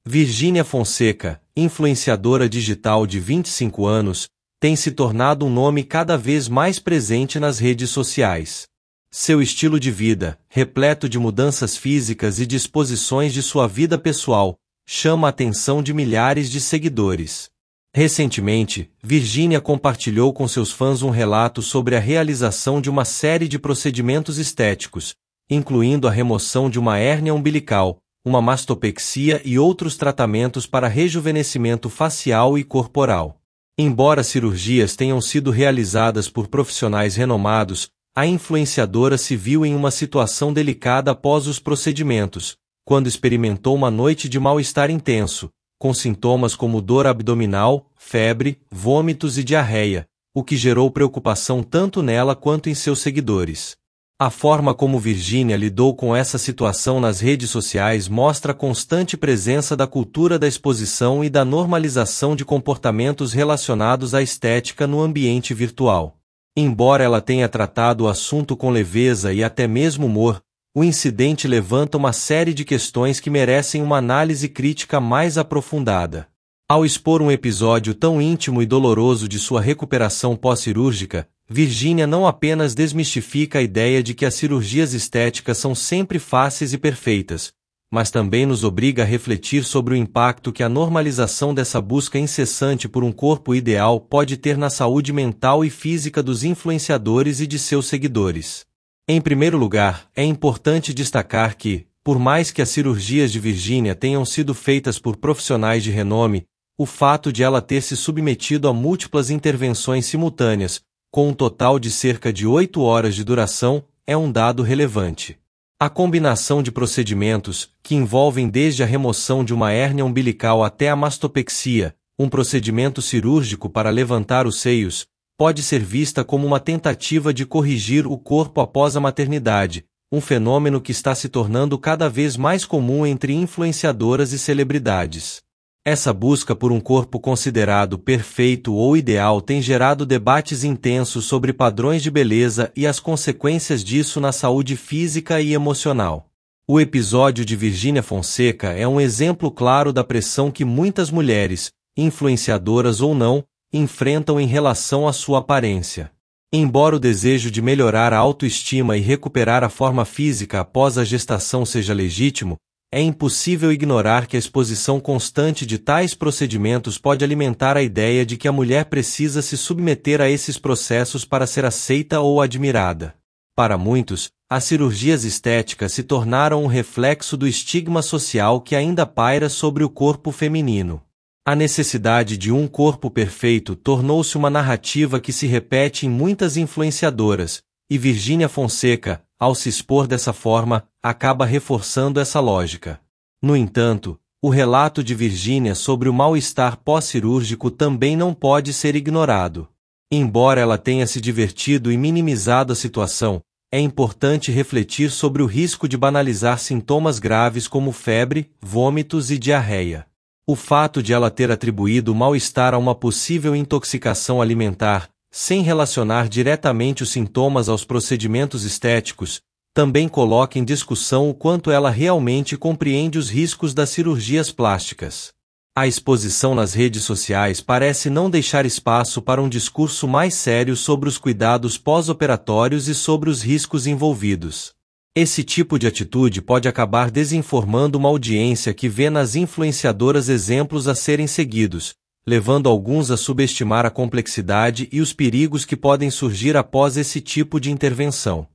Virgínia Fonseca, influenciadora digital de 25 anos, tem se tornado um nome cada vez mais presente nas redes sociais. Seu estilo de vida, repleto de mudanças físicas e disposições de sua vida pessoal, chama a atenção de milhares de seguidores. Recentemente, Virgínia compartilhou com seus fãs um relato sobre a realização de uma série de procedimentos estéticos, incluindo a remoção de uma hérnia umbilical, uma mastopexia e outros tratamentos para rejuvenescimento facial e corporal. Embora cirurgias tenham sido realizadas por profissionais renomados, a influenciadora se viu em uma situação delicada após os procedimentos, quando experimentou uma noite de mal-estar intenso, com sintomas como dor abdominal, febre, vômitos e diarreia, o que gerou preocupação tanto nela quanto em seus seguidores. A forma como Virgínia lidou com essa situação nas redes sociais mostra a constante presença da cultura da exposição e da normalização de comportamentos relacionados à estética no ambiente virtual. Embora ela tenha tratado o assunto com leveza e até mesmo humor, o incidente levanta uma série de questões que merecem uma análise crítica mais aprofundada. Ao expor um episódio tão íntimo e doloroso de sua recuperação pós-cirúrgica, Virgínia não apenas desmistifica a ideia de que as cirurgias estéticas são sempre fáceis e perfeitas, mas também nos obriga a refletir sobre o impacto que a normalização dessa busca incessante por um corpo ideal pode ter na saúde mental e física dos influenciadores e de seus seguidores. Em primeiro lugar, é importante destacar que, por mais que as cirurgias de Virgínia tenham sido feitas por profissionais de renome, o fato de ela ter se submetido a múltiplas intervenções simultâneas, com um total de cerca de 8 horas de duração, é um dado relevante. A combinação de procedimentos, que envolvem desde a remoção de uma hérnia umbilical até a mastopexia, um procedimento cirúrgico para levantar os seios, pode ser vista como uma tentativa de corrigir o corpo após a maternidade, um fenômeno que está se tornando cada vez mais comum entre influenciadoras e celebridades. Essa busca por um corpo considerado perfeito ou ideal tem gerado debates intensos sobre padrões de beleza e as consequências disso na saúde física e emocional. O episódio de Virgínia Fonseca é um exemplo claro da pressão que muitas mulheres, influenciadoras ou não, enfrentam em relação à sua aparência. Embora o desejo de melhorar a autoestima e recuperar a forma física após a gestação seja legítimo, é impossível ignorar que a exposição constante de tais procedimentos pode alimentar a ideia de que a mulher precisa se submeter a esses processos para ser aceita ou admirada. Para muitos, as cirurgias estéticas se tornaram um reflexo do estigma social que ainda paira sobre o corpo feminino. A necessidade de um corpo perfeito tornou-se uma narrativa que se repete em muitas influenciadoras, e Virgínia Fonseca, ao se expor dessa forma, acaba reforçando essa lógica. No entanto, o relato de Virgínia sobre o mal-estar pós-cirúrgico também não pode ser ignorado. Embora ela tenha se divertido e minimizado a situação, é importante refletir sobre o risco de banalizar sintomas graves como febre, vômitos e diarreia. O fato de ela ter atribuído o mal-estar a uma possível intoxicação alimentar, sem relacionar diretamente os sintomas aos procedimentos estéticos, também coloca em discussão o quanto ela realmente compreende os riscos das cirurgias plásticas. A exposição nas redes sociais parece não deixar espaço para um discurso mais sério sobre os cuidados pós-operatórios e sobre os riscos envolvidos. Esse tipo de atitude pode acabar desinformando uma audiência que vê nas influenciadoras exemplos a serem seguidos, levando alguns a subestimar a complexidade e os perigos que podem surgir após esse tipo de intervenção.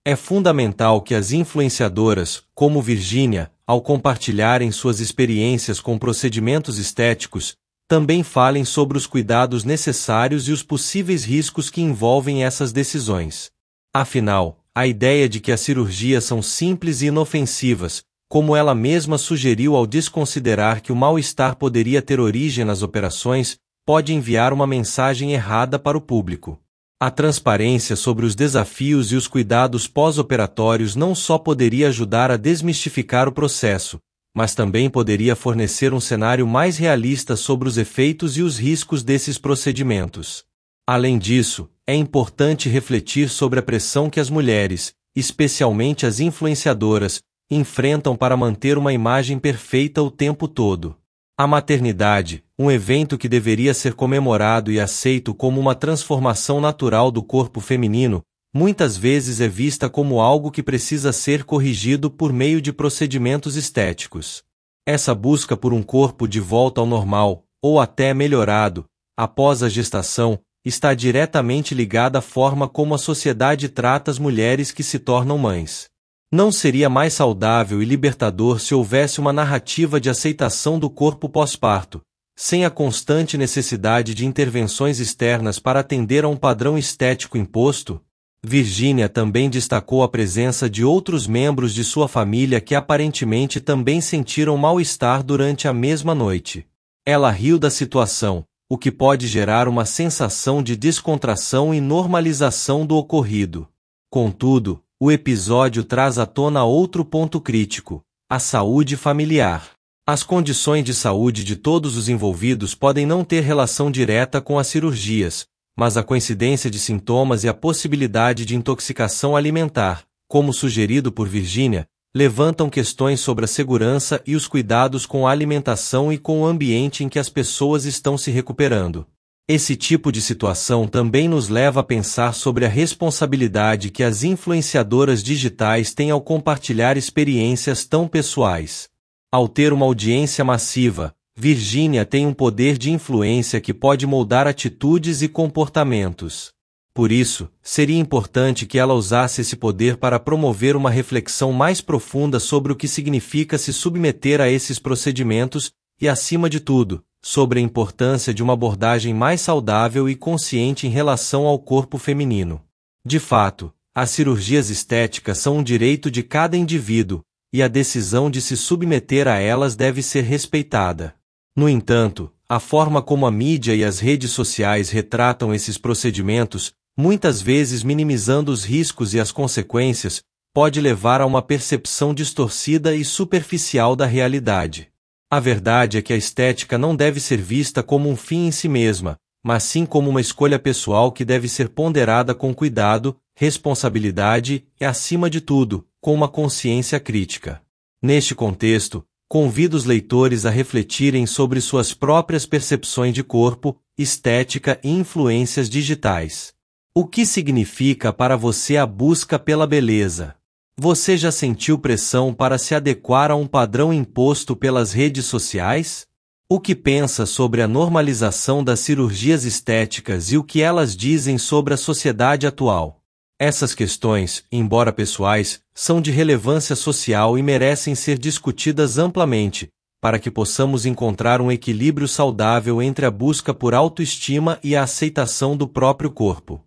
É fundamental que as influenciadoras, como Virgínia, ao compartilharem suas experiências com procedimentos estéticos, também falem sobre os cuidados necessários e os possíveis riscos que envolvem essas decisões. Afinal, a ideia de que as cirurgias são simples e inofensivas, como ela mesma sugeriu ao desconsiderar que o mal-estar poderia ter origem nas operações, pode enviar uma mensagem errada para o público. A transparência sobre os desafios e os cuidados pós-operatórios não só poderia ajudar a desmistificar o processo, mas também poderia fornecer um cenário mais realista sobre os efeitos e os riscos desses procedimentos. Além disso, é importante refletir sobre a pressão que as mulheres, especialmente as influenciadoras, enfrentam para manter uma imagem perfeita o tempo todo. A maternidade, um evento que deveria ser comemorado e aceito como uma transformação natural do corpo feminino, muitas vezes é vista como algo que precisa ser corrigido por meio de procedimentos estéticos. Essa busca por um corpo de volta ao normal, ou até melhorado, após a gestação, está diretamente ligada à forma como a sociedade trata as mulheres que se tornam mães. Não seria mais saudável e libertador se houvesse uma narrativa de aceitação do corpo pós-parto, sem a constante necessidade de intervenções externas para atender a um padrão estético imposto? Virginia também destacou a presença de outros membros de sua família que aparentemente também sentiram mal-estar durante a mesma noite. Ela riu da situação, o que pode gerar uma sensação de descontração e normalização do ocorrido. Contudo, o episódio traz à tona outro ponto crítico: a saúde familiar. As condições de saúde de todos os envolvidos podem não ter relação direta com as cirurgias, mas a coincidência de sintomas e a possibilidade de intoxicação alimentar, como sugerido por Virginia, levantam questões sobre a segurança e os cuidados com a alimentação e com o ambiente em que as pessoas estão se recuperando. Esse tipo de situação também nos leva a pensar sobre a responsabilidade que as influenciadoras digitais têm ao compartilhar experiências tão pessoais. Ao ter uma audiência massiva, Virginia tem um poder de influência que pode moldar atitudes e comportamentos. Por isso, seria importante que ela usasse esse poder para promover uma reflexão mais profunda sobre o que significa se submeter a esses procedimentos e, acima de tudo, sobre a importância de uma abordagem mais saudável e consciente em relação ao corpo feminino. De fato, as cirurgias estéticas são um direito de cada indivíduo, e a decisão de se submeter a elas deve ser respeitada. No entanto, a forma como a mídia e as redes sociais retratam esses procedimentos, muitas vezes minimizando os riscos e as consequências, pode levar a uma percepção distorcida e superficial da realidade. A verdade é que a estética não deve ser vista como um fim em si mesma, mas sim como uma escolha pessoal que deve ser ponderada com cuidado, responsabilidade e, acima de tudo, com uma consciência crítica. Neste contexto, convido os leitores a refletirem sobre suas próprias percepções de corpo, estética e influências digitais. O que significa para você a busca pela beleza? Você já sentiu pressão para se adequar a um padrão imposto pelas redes sociais? O que pensa sobre a normalização das cirurgias estéticas e o que elas dizem sobre a sociedade atual? Essas questões, embora pessoais, são de relevância social e merecem ser discutidas amplamente, para que possamos encontrar um equilíbrio saudável entre a busca por autoestima e a aceitação do próprio corpo.